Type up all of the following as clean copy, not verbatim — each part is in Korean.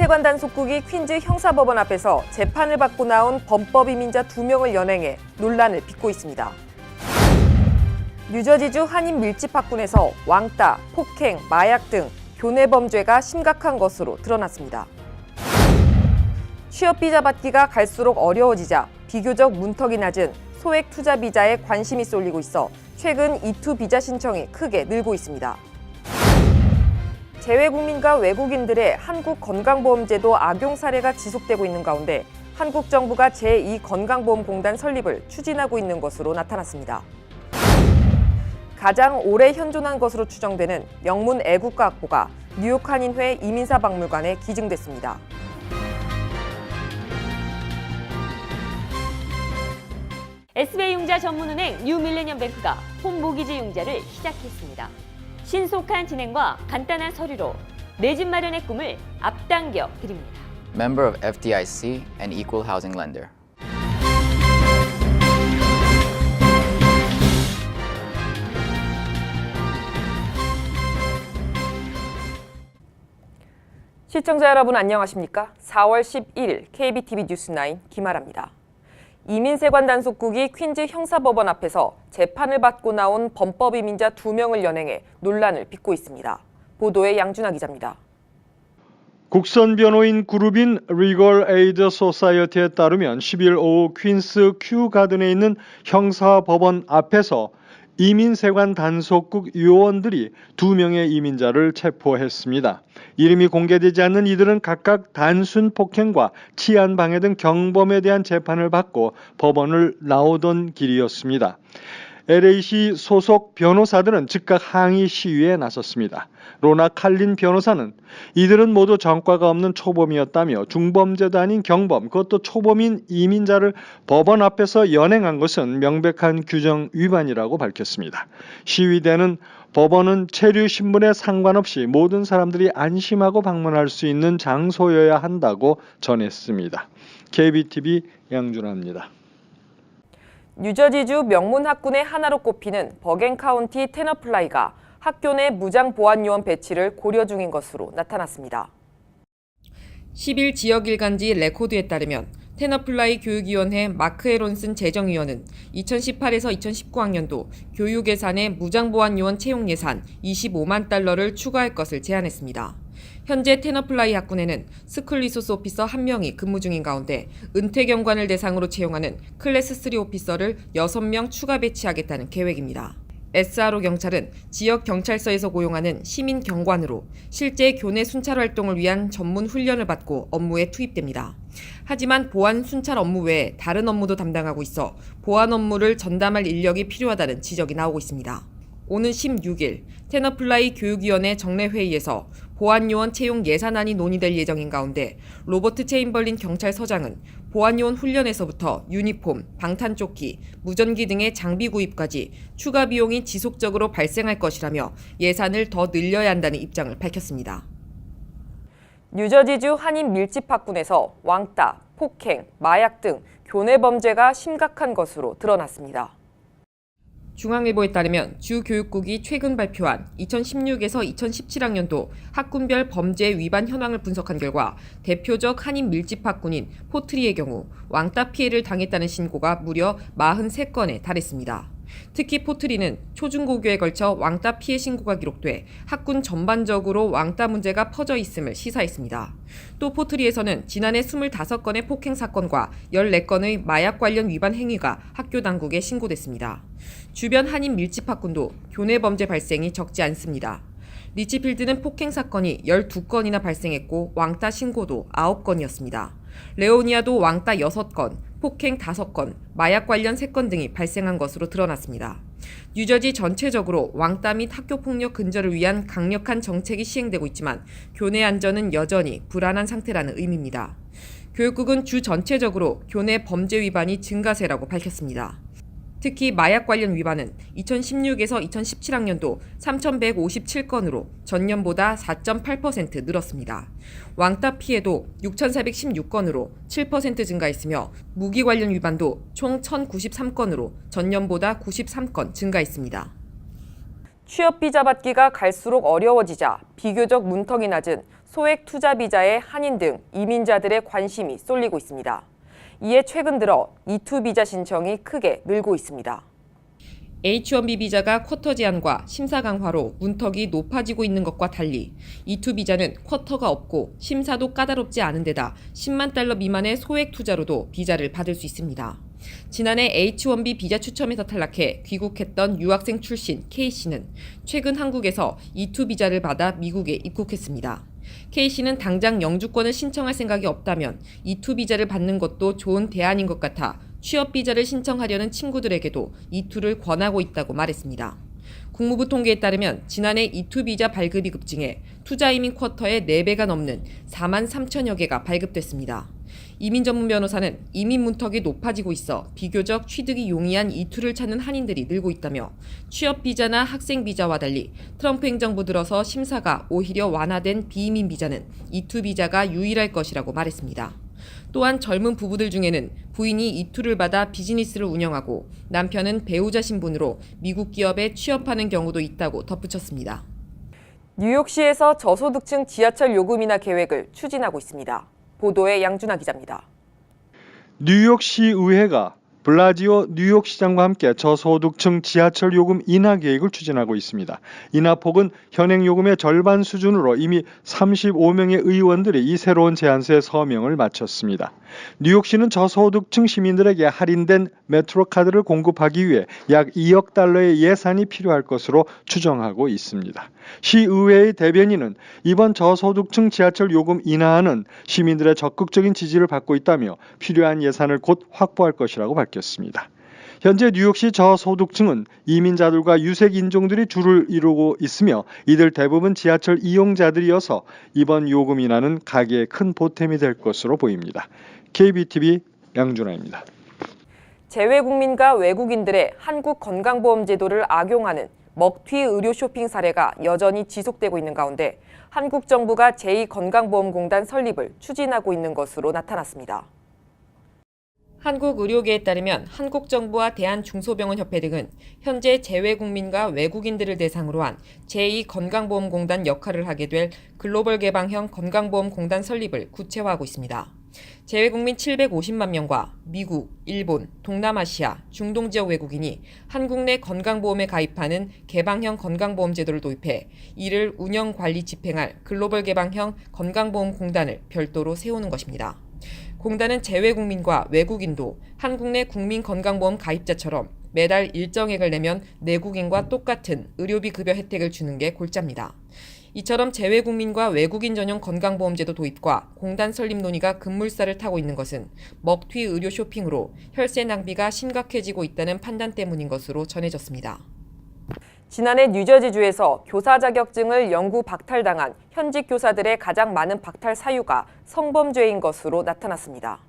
이민세관 단속국이 퀸즈 형사법원 앞에서 재판을 받고 나온 범법 이민자 2명을 연행해 논란을 빚고 있습니다. 뉴저지주 한인 밀집학군에서 왕따, 폭행, 마약 등 교내 범죄가 심각한 것으로 드러났습니다. 취업 비자 받기가 갈수록 어려워지자 비교적 문턱이 낮은 소액 투자 비자에 관심이 쏠리고 있어 최근 E2 비자 신청이 크게 늘고 있습니다. 재외국민과 외국인들의 한국 건강보험제도 악용 사례가 지속되고 있는 가운데 한국 정부가 제2건강보험공단 설립을 추진하고 있는 것으로 나타났습니다. 가장 오래 현존한 것으로 추정되는 명문 애국가 악보가 뉴욕 한인회 이민사박물관에 기증됐습니다. SBI융자 전문은행 뉴밀레니엄뱅크가 홈모기지 융자를 시작했습니다. 신속한 진행과 간단한 서류로 내 집 마련의 꿈을 앞당겨 드립니다. Member of FDIC and Equal Housing Lender. 시청자 여러분 안녕하십니까? 4월 11일 KBTV 뉴스9 김아라입니다. 이민세관 단속국이 퀸즈 형사법원 앞에서 재판을 받고 나온 범법 이민자 2명을 연행해 논란을 빚고 있습니다. 보도에 양준하 기자입니다. 국선 변호인 그룹인 리걸 에이드 소사이어티에 따르면 10일 오후 퀸스 큐 가든에 있는 형사법원 앞에서 이민세관 단속국 요원들이 2명의 이민자를 체포했습니다. 이름이 공개되지 않는 이들은 각각 단순 폭행과 치안 방해 등 경범에 대한 재판을 받고 법원을 나오던 길이었습니다. LA시 소속 변호사들은 즉각 항의 시위에 나섰습니다. 로나 칼린 변호사는 이들은 모두 전과가 없는 초범이었다며 중범죄도 아닌 경범, 그것도 초범인 이민자를 법원 앞에서 연행한 것은 명백한 규정 위반이라고 밝혔습니다. 시위대는 법원은 체류 신분에 상관없이 모든 사람들이 안심하고 방문할 수 있는 장소여야 한다고 전했습니다. KBTV 양준하입니다. 뉴저지주 명문 학군의 하나로 꼽히는 버겐 카운티 테너플라이가 학교 내 무장 보안 요원 배치를 고려 중인 것으로 나타났습니다. 10일 지역 일간지 레코드에 따르면 테너플라이 교육위원회 마크 에론슨 재정위원은 2018에서 2019학년도 교육 예산에 무장 보안 요원 채용 예산 25만 달러를 추가할 것을 제안했습니다. 현재 테너플라이 학군에는 스쿨 리소스 오피서 1명이 근무 중인 가운데 은퇴 경관을 대상으로 채용하는 클래스 3 오피서를 6명 추가 배치하겠다는 계획입니다. SRO 경찰은 지역 경찰서에서 고용하는 시민 경관으로 실제 교내 순찰 활동을 위한 전문 훈련을 받고 업무에 투입됩니다. 하지만 보안 순찰 업무 외에 다른 업무도 담당하고 있어 보안 업무를 전담할 인력이 필요하다는 지적이 나오고 있습니다. 오는 16일 테너플라이 교육위원회 정례회의에서 보안요원 채용 예산안이 논의될 예정인 가운데 로버트 체인벌린 경찰서장은 보안요원 훈련에서부터 유니폼, 방탄조끼, 무전기 등의 장비 구입까지 추가 비용이 지속적으로 발생할 것이라며 예산을 더 늘려야 한다는 입장을 밝혔습니다. 뉴저지주 한인 밀집학군에서 왕따, 폭행, 마약 등 교내 범죄가 심각한 것으로 드러났습니다. 중앙일보에 따르면 주교육국이 최근 발표한 2016에서 2017학년도 학군별 범죄 위반 현황을 분석한 결과 대표적 한인 밀집학군인 포트리의 경우 왕따 피해를 당했다는 신고가 무려 43건에 달했습니다. 특히 포트리는 초중고교에 걸쳐 왕따 피해 신고가 기록돼 학군 전반적으로 왕따 문제가 퍼져 있음을 시사했습니다. 또 포트리에서는 지난해 25건의 폭행 사건과 14건의 마약 관련 위반 행위가 학교 당국에 신고됐습니다. 주변 한인 밀집학군도 교내 범죄 발생이 적지 않습니다. 리치필드는 폭행 사건이 12건이나 발생했고 왕따 신고도 9건이었습니다. 레오니아도 왕따 6건, 폭행 5건, 마약 관련 3건 등이 발생한 것으로 드러났습니다. 뉴저지 전체적으로 왕따 및 학교폭력 근절을 위한 강력한 정책이 시행되고 있지만 교내 안전은 여전히 불안한 상태라는 의미입니다. 교육국은 주 전체적으로 교내 범죄 위반이 증가세라고 밝혔습니다. 특히 마약 관련 위반은 2016에서 2017학년도 3,157건으로 전년보다 4.8% 늘었습니다. 왕따 피해도 6,416건으로 7% 증가했으며 무기 관련 위반도 총 1,093건으로 전년보다 93건 증가했습니다. 취업 비자 받기가 갈수록 어려워지자 비교적 문턱이 낮은 소액 투자 비자에 한인 등 이민자들의 관심이 쏠리고 있습니다. 이에 최근 들어 E2 비자 신청이 크게 늘고 있습니다. H1B 비자가 쿼터 제한과 심사 강화로 문턱이 높아지고 있는 것과 달리 E2 비자는 쿼터가 없고 심사도 까다롭지 않은 데다 10만 달러 미만의 소액 투자로도 비자를 받을 수 있습니다. 지난해 H1B 비자 추첨에서 탈락해 귀국했던 유학생 출신 K씨는 최근 한국에서 E2 비자를 받아 미국에 입국했습니다. K씨는 당장 영주권을 신청할 생각이 없다면 E2 비자를 받는 것도 좋은 대안인 것 같아 취업 비자를 신청하려는 친구들에게도 E2를 권하고 있다고 말했습니다. 국무부 통계에 따르면 지난해 E2 비자 발급이 급증해 투자 이민 쿼터의 4배가 넘는 4만 3천여 개가 발급됐습니다. 이민 전문 변호사는 이민 문턱이 높아지고 있어 비교적 취득이 용이한 E2를 찾는 한인들이 늘고 있다며 취업 비자나 학생 비자와 달리 트럼프 행정부 들어서 심사가 오히려 완화된 비이민 비자는 E2 비자가 유일할 것이라고 말했습니다. 또한 젊은 부부들 중에는 부인이 E2를 받아 비즈니스를 운영하고 남편은 배우자 신분으로 미국 기업에 취업하는 경우도 있다고 덧붙였습니다. 뉴욕시에서 저소득층 지하철 요금 인하 계획을 추진하고 있습니다. 보도에 양준하 기자입니다. 뉴욕시 의회가 블라지오 뉴욕시장과 함께 저소득층 지하철 요금 인하 계획을 추진하고 있습니다. 인하폭은 현행 요금의 절반 수준으로 이미 35명의 의원들이 이 새로운 제안서에 서명을 마쳤습니다. 뉴욕시는 저소득층 시민들에게 할인된 메트로 카드를 공급하기 위해 약 2억 달러의 예산이 필요할 것으로 추정하고 있습니다. 시의회의 대변인은 이번 저소득층 지하철 요금 인하안은 시민들의 적극적인 지지를 받고 있다며 필요한 예산을 곧 확보할 것이라고 밝혔습니다. 현재 뉴욕시 저소득층은 이민자들과 유색 인종들이 주를 이루고 있으며 이들 대부분 지하철 이용자들이어서 이번 요금 인하는 가계에 큰 보탬이 될 것으로 보입니다. KBTV 양준하입니다. 재외국민과 외국인들의 한국 건강보험 제도를 악용하는 먹튀 의료 쇼핑 사례가 여전히 지속되고 있는 가운데 한국 정부가 제2건강보험공단 설립을 추진하고 있는 것으로 나타났습니다. 한국 의료계에 따르면 한국 정부와 대한중소병원협회 등은 현재 재외국민과 외국인들을 대상으로 한 제2건강보험공단 역할을 하게 될 글로벌 개방형 건강보험공단 설립을 구체화하고 있습니다. 재외국민 750만 명과 미국, 일본, 동남아시아, 중동 지역 외국인이 한국 내 건강보험에 가입하는 개방형 건강보험 제도를 도입해 이를 운영, 관리, 집행할 글로벌 개방형 건강보험공단을 별도로 세우는 것입니다. 공단은 재외국민과 외국인도 한국 내 국민건강보험 가입자처럼 매달 일정액을 내면 내국인과 똑같은 의료비 급여 혜택을 주는 게 골자입니다. 이처럼 재외국민과 외국인 전용 건강보험제도 도입과 공단 설립 논의가 급물살을 타고 있는 것은 먹튀 의료 쇼핑으로 혈세 낭비가 심각해지고 있다는 판단 때문인 것으로 전해졌습니다. 지난해 뉴저지주에서 교사 자격증을 영구 박탈당한 현직 교사들의 가장 많은 박탈 사유가 성범죄인 것으로 나타났습니다.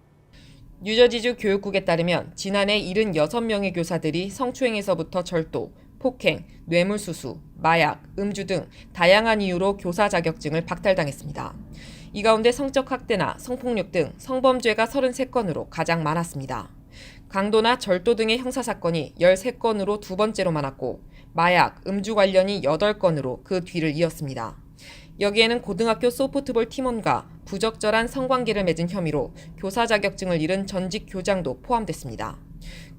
뉴저지주 교육국에 따르면 지난해 76명의 교사들이 성추행에서부터 절도, 폭행, 뇌물수수, 마약, 음주 등 다양한 이유로 교사 자격증을 박탈당했습니다. 이 가운데 성적 학대나 성폭력 등 성범죄가 33건으로 가장 많았습니다. 강도나 절도 등의 형사사건이 13건으로 두 번째로 많았고 마약, 음주 관련이 8건으로 그 뒤를 이었습니다. 여기에는 고등학교 소프트볼 팀원과 부적절한 성관계를 맺은 혐의로 교사 자격증을 잃은 전직 교장도 포함됐습니다.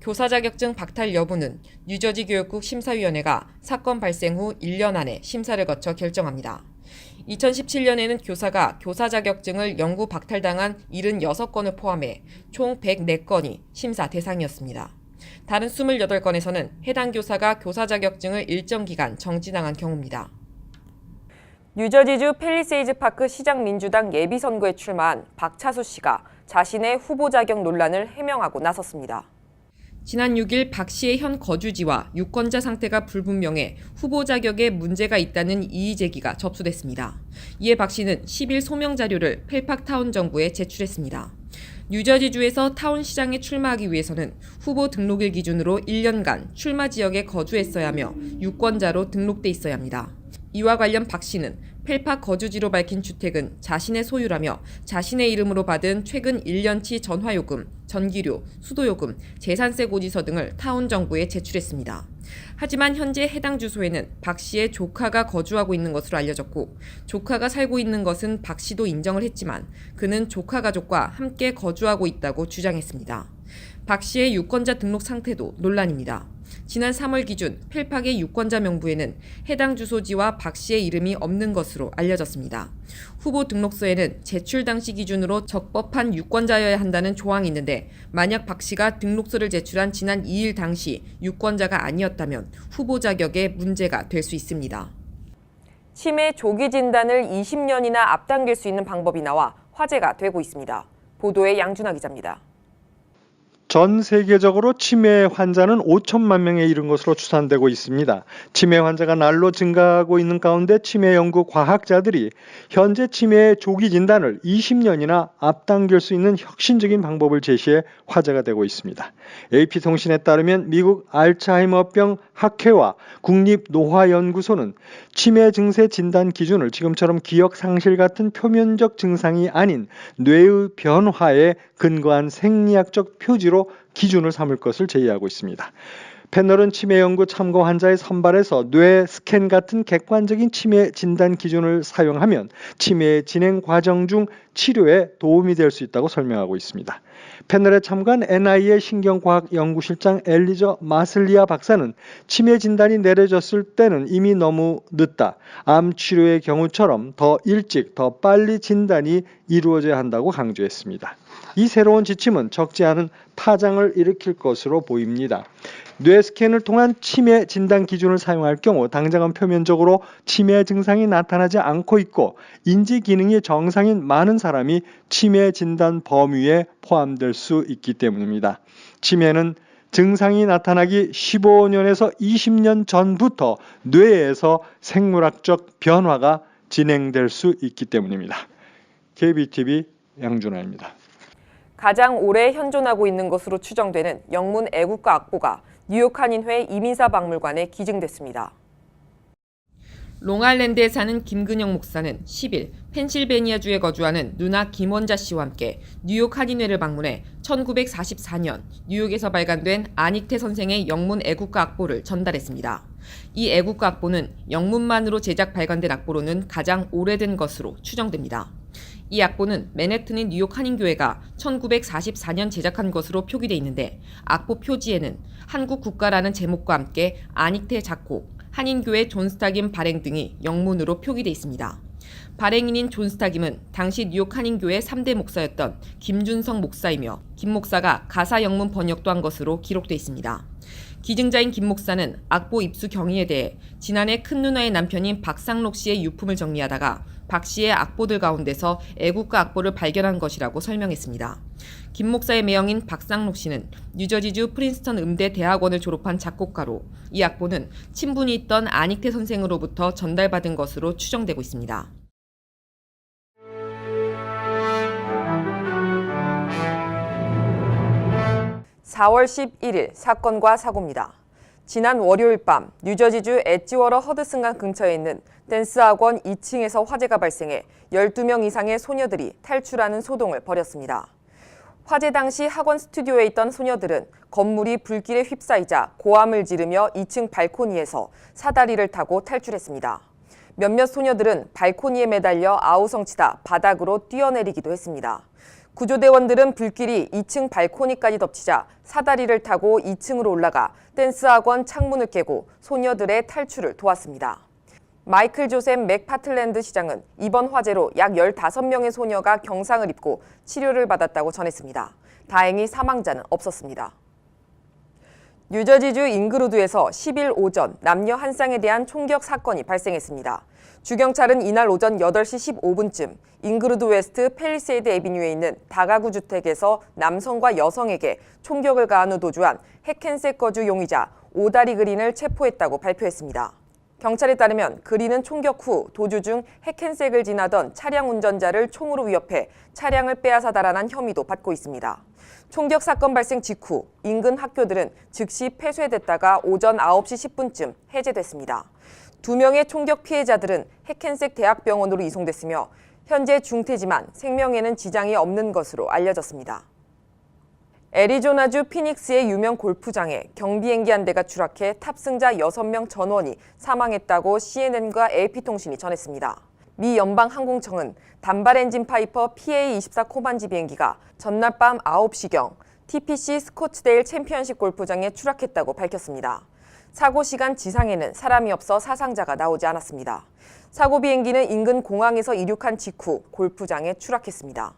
교사 자격증 박탈 여부는 뉴저지 교육국 심사위원회가 사건 발생 후 1년 안에 심사를 거쳐 결정합니다. 2017년에는 교사가 교사 자격증을 영구 박탈당한 76건을 포함해 총 104건이 심사 대상이었습니다. 다른 28건에서는 해당 교사가 교사 자격증을 일정 기간 정지당한 경우입니다. 뉴저지주 팰리세이즈 파크 시장 민주당 예비선거에 출마한 박차수 씨가 자신의 후보 자격 논란을 해명하고 나섰습니다. 지난 6일 박 씨의 현 거주지와 유권자 상태가 불분명해 후보 자격에 문제가 있다는 이의 제기가 접수됐습니다. 이에 박 씨는 10일 소명 자료를 펠팍 타운 정부에 제출했습니다. 뉴저지주에서 타운시장에 출마하기 위해서는 후보 등록일 기준으로 1년간 출마 지역에 거주했어야 하며 유권자로 등록돼 있어야 합니다. 이와 관련 박 씨는 펠팍 거주지로 밝힌 주택은 자신의 소유라며 자신의 이름으로 받은 최근 1년치 전화요금, 전기료, 수도요금, 재산세 고지서 등을 타운 정부에 제출했습니다. 하지만 현재 해당 주소에는 박 씨의 조카가 거주하고 있는 것으로 알려졌고 조카가 살고 있는 것은 박 씨도 인정을 했지만 그는 조카 가족과 함께 거주하고 있다고 주장했습니다. 박 씨의 유권자 등록 상태도 논란입니다. 지난 3월 기준 펠팍의 유권자 명부에는 해당 주소지와 박 씨의 이름이 없는 것으로 알려졌습니다. 후보 등록서에는 제출 당시 기준으로 적법한 유권자여야 한다는 조항이 있는데 만약 박 씨가 등록서를 제출한 지난 2일 당시 유권자가 아니었다면 후보 자격에 문제가 될 수 있습니다. 치매 조기 진단을 20년이나 앞당길 수 있는 방법이 나와 화제가 되고 있습니다. 보도에 양준하 기자입니다. 전 세계적으로 치매 환자는 5천만 명에 이른 것으로 추산되고 있습니다. 치매 환자가 날로 증가하고 있는 가운데 치매 연구 과학자들이 현재 치매의 조기 진단을 20년이나 앞당길 수 있는 혁신적인 방법을 제시해 화제가 되고 있습니다. AP통신에 따르면 미국 알츠하이머병 학회와 국립노화연구소는 치매 증세 진단 기준을 지금처럼 기억 상실 같은 표면적 증상이 아닌 뇌의 변화에 근거한 생리학적 표지로 기준을 삼을 것을 제의하고 있습니다. 패널은 치매 연구 참고 환자의 선발에서 뇌 스캔 같은 객관적인 치매 진단 기준을 사용하면 치매 진행 과정 중 치료에 도움이 될 수 있다고 설명하고 있습니다. 패널에 참가한 NI의 신경과학 연구실장 엘리저 마슬리아 박사는 치매 진단이 내려졌을 때는 이미 너무 늦다. 암 치료의 경우처럼 더 일찍, 더 빨리 진단이 이루어져야 한다고 강조했습니다. 이 새로운 지침은 적지 않은 파장을 일으킬 것으로 보입니다. 뇌 스캔을 통한 치매 진단 기준을 사용할 경우 당장은 표면적으로 치매 증상이 나타나지 않고 있고 인지 기능이 정상인 많은 사람이 치매 진단 범위에 포함될 수 있기 때문입니다. 치매는 증상이 나타나기 15년에서 20년 전부터 뇌에서 생물학적 변화가 진행될 수 있기 때문입니다. KBTV 양준하입니다. 가장 오래 현존하고 있는 것으로 추정되는 영문 애국가 악보가 뉴욕 한인회 이민사 박물관에 기증됐습니다. 롱아일랜드에 사는 김근영 목사는 10일 펜실베니아주에 거주하는 누나 김원자 씨와 함께 뉴욕 한인회를 방문해 1944년 뉴욕에서 발간된 안익태 선생의 영문 애국가 악보를 전달했습니다. 이 애국가 악보는 영문만으로 제작 발간된 악보로는 가장 오래된 것으로 추정됩니다. 이 악보는 맨해튼의 뉴욕 한인교회가 1944년 제작한 것으로 표기돼 있는데 악보 표지에는 한국 국가라는 제목과 함께 안익태 작곡, 한인교회 존 스타김 발행 등이 영문으로 표기돼 있습니다. 발행인인 존 스타김은 당시 뉴욕 한인교회 3대 목사였던 김준성 목사이며 김 목사가 가사 영문 번역도 한 것으로 기록돼 있습니다. 기증자인 김 목사는 악보 입수 경위에 대해 지난해 큰 누나의 남편인 박상록 씨의 유품을 정리하다가 박 씨의 악보들 가운데서 애국가 악보를 발견한 것이라고 설명했습니다. 김 목사의 매형인 박상록 씨는 뉴저지주 프린스턴 음대 대학원을 졸업한 작곡가로 이 악보는 친분이 있던 안익태 선생으로부터 전달받은 것으로 추정되고 있습니다. (4월 11일) 사건과 사고입니다. 지난 월요일 밤 뉴저지주 엣지워터 허드슨강 근처에 있는 댄스 학원 2층에서 화재가 발생해 12명 이상의 소녀들이 탈출하는 소동을 벌였습니다. 화재 당시 학원 스튜디오에 있던 소녀들은 건물이 불길에 휩싸이자 고함을 지르며 2층 발코니에서 사다리를 타고 탈출했습니다. 몇몇 소녀들은 발코니에 매달려 아우성치다 바닥으로 뛰어내리기도 했습니다. 구조대원들은 불길이 2층 발코니까지 덮치자 사다리를 타고 2층으로 올라가 댄스학원 창문을 깨고 소녀들의 탈출을 도왔습니다. 마이클 조셉 맥파틀랜드 시장은 이번 화재로 약 15명의 소녀가 경상을 입고 치료를 받았다고 전했습니다. 다행히 사망자는 없었습니다. 뉴저지주 잉그루드에서 10일 오전 남녀 한 쌍에 대한 총격 사건이 발생했습니다. 주경찰은 이날 오전 8시 15분쯤 잉그루드 웨스트 팰리세이드 애비뉴에 있는 다가구 주택에서 남성과 여성에게 총격을 가한 후 도주한 해켄색 거주 용의자 오다리 그린을 체포했다고 발표했습니다. 경찰에 따르면 그린은 총격 후 도주 중 해켄색을 지나던 차량 운전자를 총으로 위협해 차량을 빼앗아 달아난 혐의도 받고 있습니다. 총격 사건 발생 직후 인근 학교들은 즉시 폐쇄됐다가 오전 9시 10분쯤 해제됐습니다. 2명의 총격 피해자들은 해켄색 대학병원으로 이송됐으며 현재 중태지만 생명에는 지장이 없는 것으로 알려졌습니다. 애리조나주 피닉스의 유명 골프장에 경비행기 한 대가 추락해 탑승자 6명 전원이 사망했다고 CNN과 AP통신이 전했습니다. 미 연방항공청은 단발 엔진 파이퍼 PA-24 코만지 비행기가 전날 밤 9시경 TPC 스코츠데일 챔피언십 골프장에 추락했다고 밝혔습니다. 사고 시간 지상에는 사람이 없어 사상자가 나오지 않았습니다. 사고 비행기는 인근 공항에서 이륙한 직후 골프장에 추락했습니다.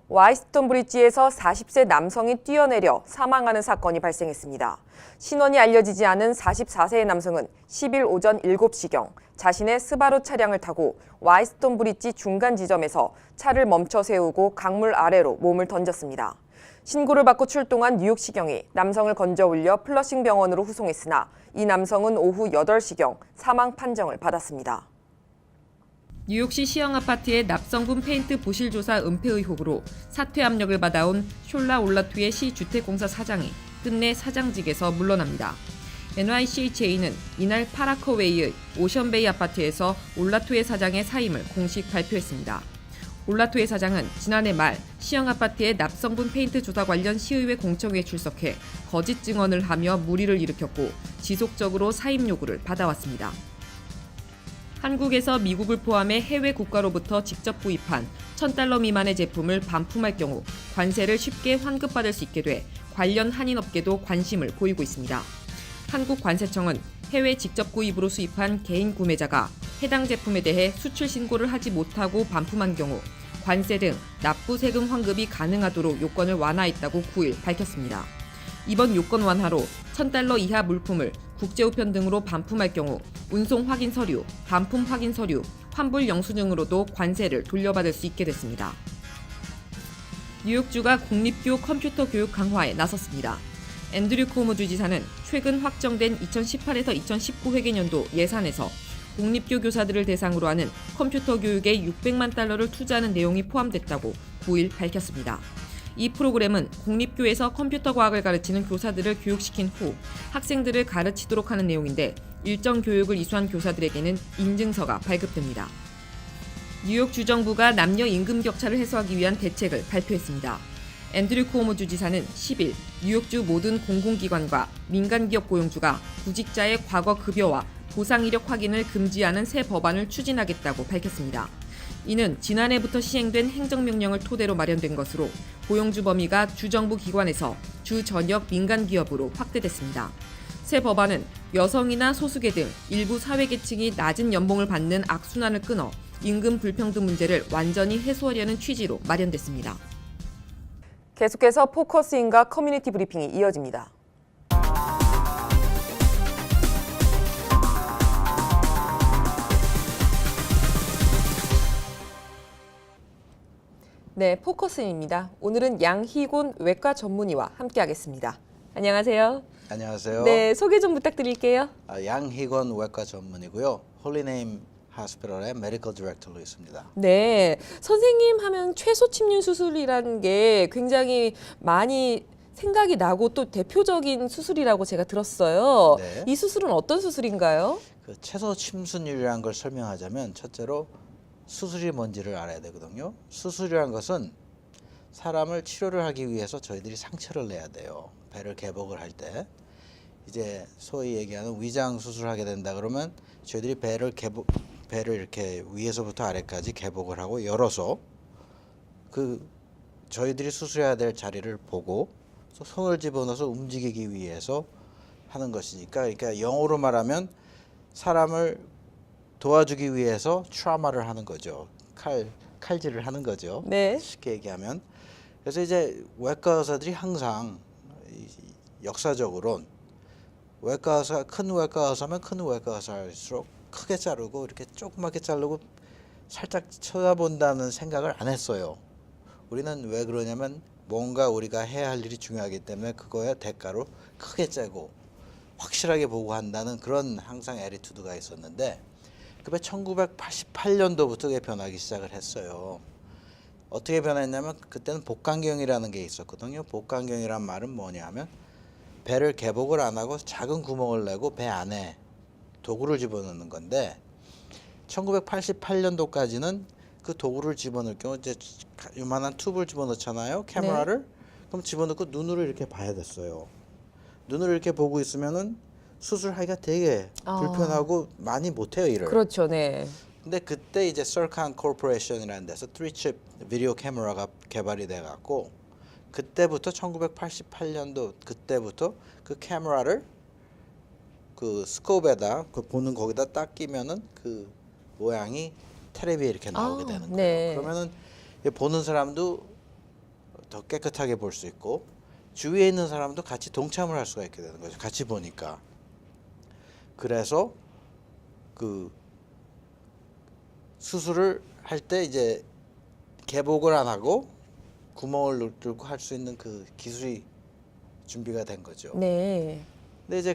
와이스톤 브리지에서 40세 남성이 뛰어내려 사망하는 사건이 발생했습니다. 신원이 알려지지 않은 44세의 남성은 10일 오전 7시경 자신의 스바루 차량을 타고 와이스톤 브리지 중간 지점에서 차를 멈춰 세우고 강물 아래로 몸을 던졌습니다. 신고를 받고 출동한 뉴욕시경이 남성을 건져 올려 플러싱 병원으로 후송했으나 이 남성은 오후 8시경 사망 판정을 받았습니다. 뉴욕시 시형 아파트의 납성분 페인트 부실 조사 은폐 의혹으로 사퇴 압력을 받아온 숄라 올라투의 시 주택공사 사장이 끝내 사장직에서 물러납니다. NYCHA는 이날 파라커웨이의 오션베이 아파트에서 올라투의 사장의 사임을 공식 발표했습니다. 올라투의 사장은 지난해 말 시형 아파트의 납성분 페인트 조사 관련 시의회 공청회에 출석해 거짓 증언을 하며 물의를 일으켰고 지속적으로 사임 요구를 받아왔습니다. 한국에서 미국을 포함해 해외 국가로부터 직접 구입한 $1,000 미만의 제품을 반품할 경우 관세를 쉽게 환급받을 수 있게 돼 관련 한인업계도 관심을 보이고 있습니다. 한국관세청은 해외 직접 구입으로 수입한 개인 구매자가 해당 제품에 대해 수출 신고를 하지 못하고 반품한 경우 관세 등 납부 세금 환급이 가능하도록 요건을 완화했다고 9일 밝혔습니다. 이번 요건 완화로 $1,000 이하 물품을 국제우편 등으로 반품할 경우 운송 확인 서류, 반품 확인 서류, 환불 영수증으로도 관세를 돌려받을 수 있게 됐습니다. 뉴욕주가 공립교 컴퓨터 교육 강화에 나섰습니다. 앤드류 쿠오모 주지사는 최근 확정된 2018에서 2019 회계년도 예산에서 공립교 교사들을 대상으로 하는 컴퓨터 교육에 $600만 투자하는 내용이 포함됐다고 9일 밝혔습니다. 이 프로그램은 공립교에서 컴퓨터 과학을 가르치는 교사들을 교육시킨 후 학생들을 가르치도록 하는 내용인데 일정 교육을 이수한 교사들에게는 인증서가 발급됩니다. 뉴욕 주정부가 남녀 임금 격차를 해소하기 위한 대책을 발표했습니다. 앤드류 쿠오모 주지사는 10일 뉴욕주 모든 공공기관과 민간기업 고용주가 구직자의 과거 급여와 보상 이력 확인을 금지하는 새 법안을 추진하겠다고 밝혔습니다. 이는 지난해부터 시행된 행정명령을 토대로 마련된 것으로 고용주 범위가 주정부 기관에서 주 전역 민간기업으로 확대됐습니다. 새 법안은 여성이나 소수계 등 일부 사회계층이 낮은 연봉을 받는 악순환을 끊어 임금 불평등 문제를 완전히 해소하려는 취지로 마련됐습니다. 계속해서 포커스인과 커뮤니티 브리핑이 이어집니다. 네, 포커스입니다. 오늘은 양희곤 외과 전문의와 함께하겠습니다. 안녕하세요. 안녕하세요. 네, 소개 좀 부탁드릴게요. 양희건 외과 전문이고요. 홀리네임 하스피럴의 메디컬 디렉터로 있습니다. 네, 선생님 하면 최소 침륜 수술이라는 게 굉장히 많이 생각이 나고 또 대표적인 수술이라고 제가 들었어요. 네. 이 수술은 어떤 수술인가요? 그 최소 침순율이라는 걸 설명하자면 첫째로 수술이 뭔지를 알아야 되거든요. 수술이라는 것은 사람을 치료를 하기 위해서 저희들이 상처를 내야 돼요. 배를 개복을 할 때. 이제 소위 얘기하는 위장 수술을 하게 된다 그러면 저희들이 배를 이렇게 위에서부터 아래까지 개복을 하고 열어서 그 저희들이 수술해야 될 자리를 보고 손을 집어넣어서 움직이기 위해서 하는 것이니까, 그러니까 영어로 말하면 사람을 도와주기 위해서 트라우마를 하는 거죠. 칼질을 하는 거죠. 네. 쉽게 얘기하면. 그래서 이제 외과 의사들이 항상 역사적으로는 외과 의사, 큰 외과 의사면 큰 외과 의사일수록 크게 자르고 이렇게 조그맣게 자르고 살짝 쳐다본다는 생각을 안 했어요. 우리는 왜 그러냐면 뭔가 우리가 해야 할 일이 중요하기 때문에 그거에 대가로 크게 째고 확실하게 보고 한다는 그런 항상 애리투드가 있었는데, 그게 1988년도부터 그게 변하기 시작을 했어요. 어떻게 변했냐면 그때는 복강경이라는 게 있었거든요. 복강경이란 말은 뭐냐 하면 배를 개복을 안 하고 작은 구멍을 내고 배 안에 도구를 집어넣는 건데 1988년도까지는 그 도구를 집어넣을 경우 이제 요만한 튜브를 집어넣잖아요. 카메라를. 그럼 집어넣고 눈으로 이렇게 봐야 됐어요. 눈으로 이렇게 보고 있으면은 수술하기가 되게 불편하고 많이 못해요, 일을. 그렇죠, 네. 근데 그때 이제 Sercon Corporation이라는 데서 3칩 비디오 카메라가 개발이 돼 갖고 그때부터 1988년도 그때부터 그 카메라를 그 스코프에다 그 보는 거기다 딱 끼면은 그 모양이 텔레비에 이렇게 나오게 되는 거예요. 네. 그러면은 보는 사람도 더 깨끗하게 볼 수 있고 주위에 있는 사람도 같이 동참을 할 수가 있게 되는 거죠. 같이 보니까. 그래서 그 수술을 할 때 이제 개복을 안 하고 구멍을 뚫고 할 수 있는 그 기술이 준비가 된 거죠. 네. 근데 이제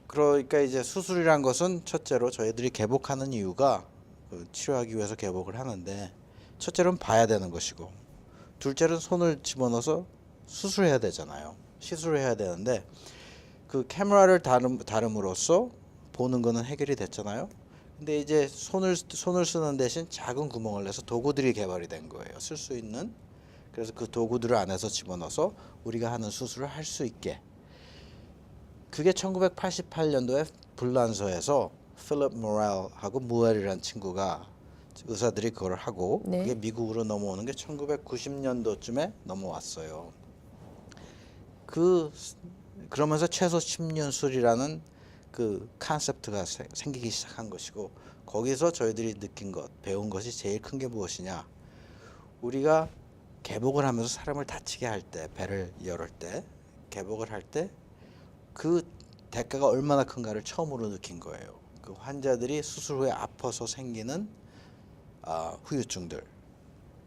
그러니까 이제 수술이란 것은 첫째로 저희들이 개복하는 이유가 그 치료하기 위해서 개복을 하는데 첫째로는 봐야 되는 것이고 둘째로는 손을 집어넣어서 수술해야 되잖아요. 시술을 해야 되는데 그 카메라를 다름으로써 보는 거는 해결이 됐잖아요. 근데 이제 손을 쓰는 대신 작은 구멍을 내서 도구들이 개발이 된 거예요. 쓸 수 있는. 그래서 그 도구들을 안에서 집어넣어서 우리가 하는 수술을 할 수 있게. 그게 1988년도에 불란서에서 필립 모렐하고 무엘이라는 친구가 의사들이 그걸 하고 네. 그게 미국으로 넘어오는 게 1990년도쯤에 넘어왔어요. 그러면서 최소 10년술이라는 그 컨셉트가 생기기 시작한 것이고 거기서 저희들이 느낀 것, 배운 것이 제일 큰 게 무엇이냐? 우리가 개복을 하면서 사람을 다치게 할 때, 배를 열을 때, 개복을 할 때 그 대가가 얼마나 큰가를 처음으로 느낀 거예요. 그 환자들이 수술 후에 아파서 생기는 후유증들,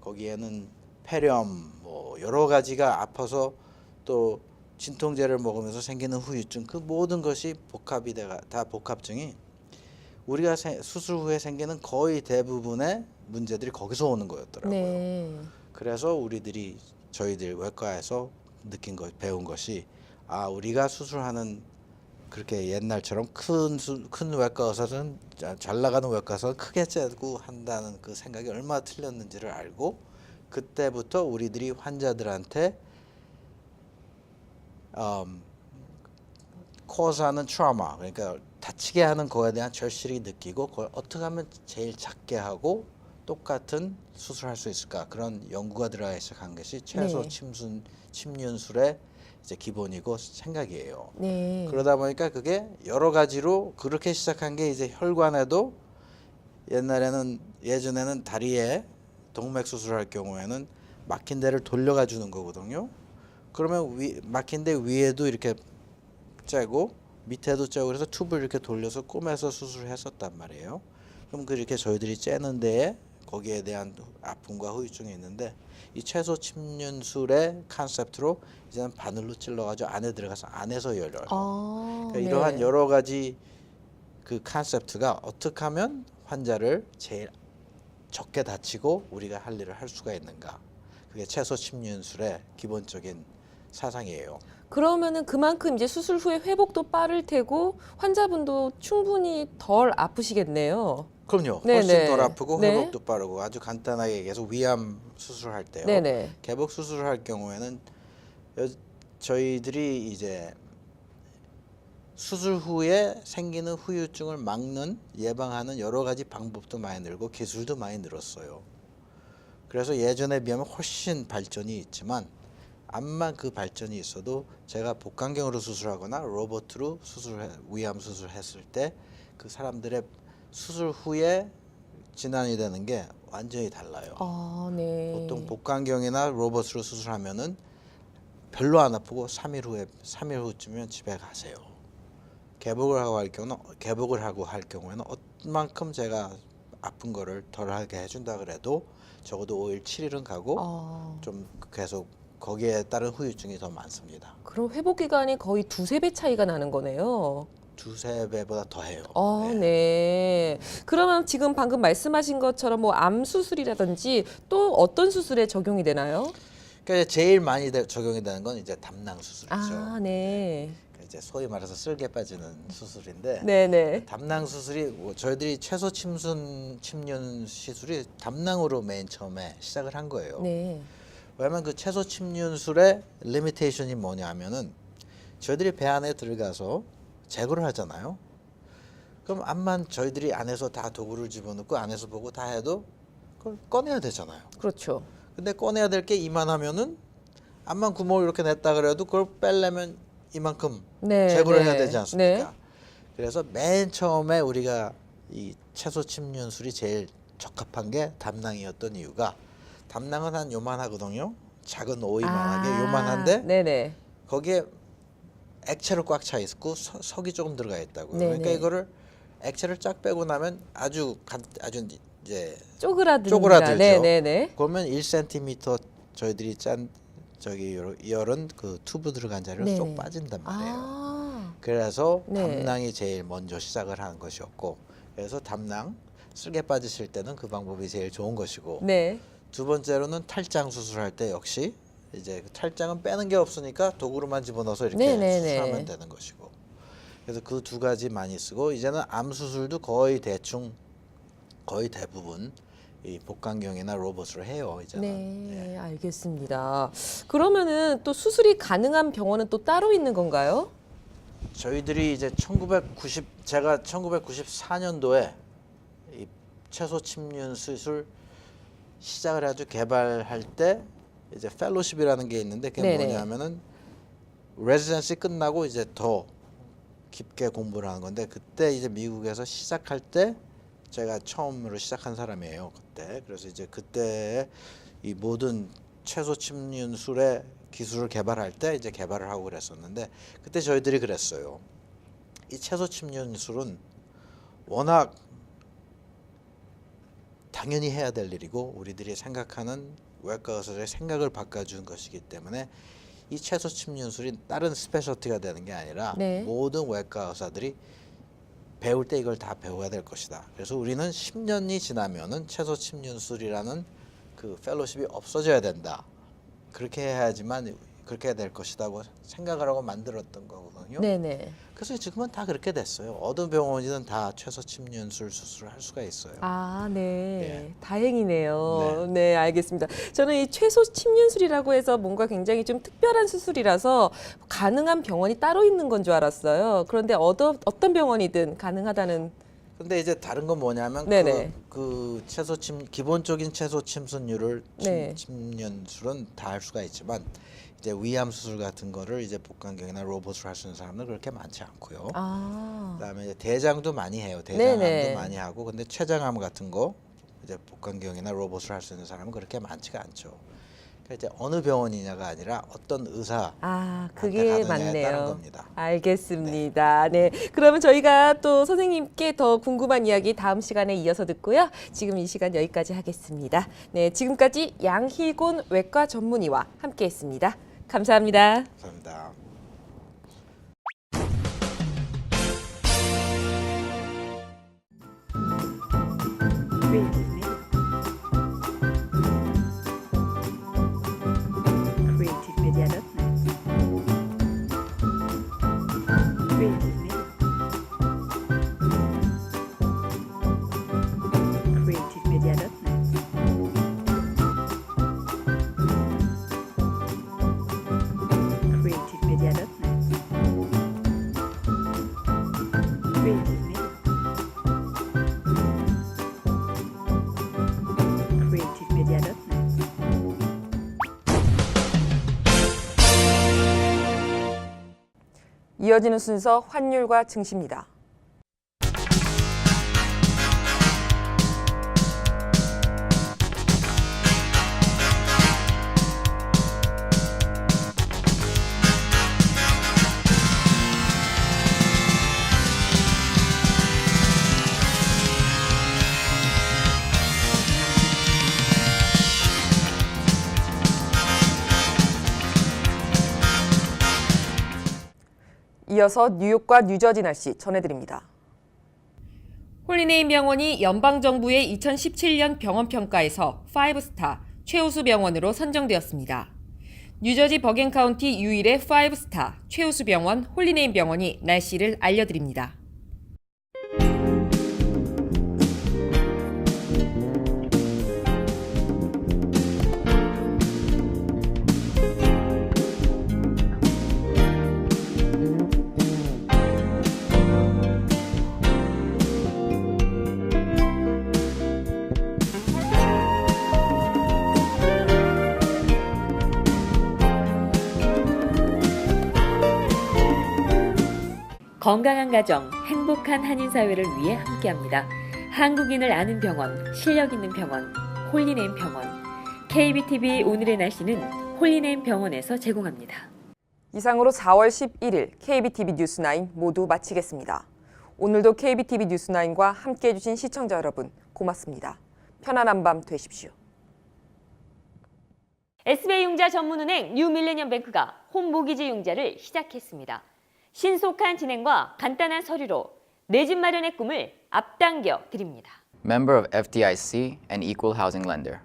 거기에는 폐렴, 뭐 여러 가지가 아파서 또 진통제를 먹으면서 생기는 후유증, 그 모든 것이 다 복합증이 우리가 수술 후에 생기는 거의 대부분의 문제들이 거기서 오는 거였더라고요. 네. 그래서 저희들 외과에서 배운 것이 우리가 수술하는 그렇게 옛날처럼 큰 외과 의사는 잘 나가는 외과 의사는 크게 째고 한다는 그 생각이 얼마나 틀렸는지를 알고 그때부터 우리들이 환자들한테 코스하는 트라우마, 그러니까 다치게 하는 거에 대한 절실히 느끼고 그걸 어떻게 하면 제일 작게 하고 똑같은 수술할 수 있을까, 그런 연구가 들어가기 시작한 것이 최소 네. 침륜술의 이제 기본이고 생각이에요. 네. 그러다 보니까 그게 여러 가지로 그렇게 시작한 게 이제 혈관에도 예전에는 다리에 동맥 수술할 경우에는 막힌 데를 돌려가 주는 거거든요. 그러면 막힌 데 위에도 이렇게 째고 밑에도 째고 그래서 튜브를 이렇게 돌려서 꼬매서 수술을 했었단 말이에요. 그럼 그렇게 저희들이 째는 데에 거기에 대한 아픔과 후유증이 있는데 이 최소 침륜술의 컨셉트로 이제는 바늘로 찔러가지고 안에 들어가서 안에서 열어요. 그러니까 이러한 네. 여러 가지 그 컨셉트가 어떻게 하면 환자를 제일 적게 다치고 우리가 할 일을 할 수가 있는가. 그게 최소 침륜술의 기본적인 사상이에요. 그러면은 그만큼 이제 수술 후에 회복도 빠를 테고 환자분도 충분히 덜 아프시겠네요. 그럼요. 네네. 훨씬 덜 아프고 네. 회복도 빠르고 아주 간단하게 얘기해서 위암 수술할 때요. 네네. 개복 수술을 할 경우에는 저희들이 이제 수술 후에 생기는 후유증을 예방하는 여러 가지 방법도 많이 늘고 기술도 많이 늘었어요. 그래서 예전에 비하면 훨씬 발전이 있지만 암만 그 발전이 있어도 제가 복강경으로 수술하거나 로봇으로 위암 수술했을 때 그 사람들의 수술 후에 진단이 되는 게 완전히 달라요. 네. 보통 복강경이나 로봇으로 수술하면은 별로 안 아프고 3일 후쯤이면 집에 가세요. 개복을 하고 할 경우에는 얼만큼 제가 아픈 거를 덜하게 해준다 그래도 적어도 5일, 7일은 가고 좀 계속 거기에 따른 후유증이 더 많습니다. 그럼 회복 기간이 거의 2~3배 차이가 나는 거네요. 2~3배보다 더 해요. 네. 그러면 지금 방금 말씀하신 것처럼 뭐 암 수술이라든지 또 어떤 수술에 적용이 되나요? 그러니까 제일 많이 적용이 되는 건 이제 담낭 수술이죠. 아, 네. 그러니까 이제 소위 말해서 쓸개 빠지는 수술인데 네네. 담낭 수술이 저희들이 최소 침륜 시술이 담낭으로 맨 처음에 시작을 한 거예요. 네. 왜냐면 그 최소 침륜술의 리미테이션이 뭐냐면은 저희들이 배 안에 들어가서 제거를 하잖아요. 그럼 암만 저희들이 안에서 다 도구를 집어넣고 안에서 보고 다 해도 그걸 꺼내야 되잖아요. 그렇죠. 근데 꺼내야 될 게 이만하면은 암만 구멍을 이렇게 냈다 그래도 그걸 빼려면 이만큼 네, 제거를 네. 해야 되지 않습니까? 네. 그래서 맨 처음에 우리가 이 채소 침륜술이 제일 적합한 게 담낭이었던 이유가 담낭은 한 요만하거든요. 작은 오이만하게 요만한데 네네. 거기에 액체로 꽉 차 있고 석이 조금 들어가 있다고요. 네네. 그러니까 이거를 액체를 쫙 빼고 나면 아주 이제 쪼그라들죠. 네네네. 그러면 1cm 저희들이 짠 저기 열은 그 튜브 들어간 자리로 네네. 쏙 빠진단 말이에요. 아, 그래서 네. 담낭이 제일 먼저 시작을 한 것이었고, 그래서 담낭 쓸개 빠지실 때는 그 방법이 제일 좋은 것이고, 네. 두 번째로는 탈장 수술할 때 역시 이제 그 탈장은 빼는 게 없으니까 도구로만 집어넣어서 이렇게 네네네. 수술하면 되는 것이고, 그래서 그 두 가지 많이 쓰고 이제는 암 수술도 거의 대부분 이 복강경이나 로봇으로 해요 이제는. 네, 예. 알겠습니다. 그러면은 또 수술이 가능한 병원은 또 따로 있는 건가요? 저희들이 이제 제가 1994년도에 이 채소 침륜 수술 시작을 아주 개발할 때 이제 펠로십이라는 게 있는데 그게 네네. 뭐냐면은 레지던시 끝나고 이제 더 깊게 공부를 하는 건데 그때 이제 미국에서 시작할 때 제가 처음으로 시작한 사람이에요 그때. 그래서 이제 그때 이 모든 채소 침륜술의 기술을 개발할 때 이제 개발을 하고 그랬었는데 그때 저희들이 그랬어요. 이 채소 침륜술은 워낙 당연히 해야 될 일이고 우리들이 생각하는 외과 의사들의 생각을 바꿔준 것이기 때문에 이 채소 침륜술이 다른 스페셜티가 되는 게 아니라 네. 모든 외과 의사들이 배울 때 이걸 다 배워야 될 것이다. 그래서 우리는 10년이 지나면은 채소 침륜술이라는 그 펠로십이 없어져야 된다. 그렇게 해야지만 그렇게 해야 될 것이다고 생각을 하고 만들었던 거거든요. 네네. 그래서 지금은 다 그렇게 됐어요. 어느 병원이든 다 채소 침륜술 수술을 할 수가 있어요. 아, 네. 예. 다행이네요. 네. 알겠습니다. 저는 이 최소 침륜술이라고 해서 뭔가 굉장히 좀 특별한 수술이라서 가능한 병원이 따로 있는 건 줄 알았어요. 그런데 어떤 병원이든 가능하다는. 근데 이제 다른 건 뭐냐면 네네. 그 기본적인 채소 침순율을 네. 침륜술은 다 할 수가 있지만 이제 위암 수술 같은 거를 이제 복강경이나 로봇으로 할 수 있는 사람은 그렇게 많지 않고요. 아, 그다음에 이제 대장도 많이 해요. 대장암도 네네. 많이 하고 근데 췌장암 같은 거 이제 복강경이나 로봇을 할 수 있는 사람은 그렇게 많지가 않죠. 그러니까 이제 어느 병원이냐가 아니라 어떤 의사 그게 가느냐에 따른 맞네요. 겁니다. 알겠습니다. 네. 그러면 저희가 또 선생님께 더 궁금한 이야기 다음 시간에 이어서 듣고요. 지금 이 시간 여기까지 하겠습니다. 네. 지금까지 양희곤 외과 전문의와 함께 했습니다. 감사합니다. 감사합니다. creativemedia.net. creativemedia.net. creativemedia.net. Creative Media. creativemedia.net. 이어지는 순서 환율과 증시입니다. 이어서 뉴욕과 뉴저지 날씨 전해드립니다. 홀리네임 병원이 연방정부의 2017년 병원평가에서 5스타 최우수 병원으로 선정되었습니다. 뉴저지 버겐 카운티 유일의 5스타 최우수 병원 홀리네임 병원이 날씨를 알려드립니다. 건강한 가정, 행복한 한인사회를 위해 함께합니다. 한국인을 아는 병원, 실력 있는 병원, 홀리네임 병원. KBTV 오늘의 날씨는 홀리네임 병원에서 제공합니다. 이상으로 4월 11일 KBTV 뉴스9 모두 마치겠습니다. 오늘도 KBTV 뉴스9과 함께해 주신 시청자 여러분 고맙습니다. 편안한 밤 되십시오. SBI 융자 전문은행 뉴밀레니엄뱅크가 홈모기지 융자를 시작했습니다. 신속한 진행과 간단한 서류로 내 집 마련의 꿈을 앞당겨 드립니다. Member of FDIC and Equal Housing Lender.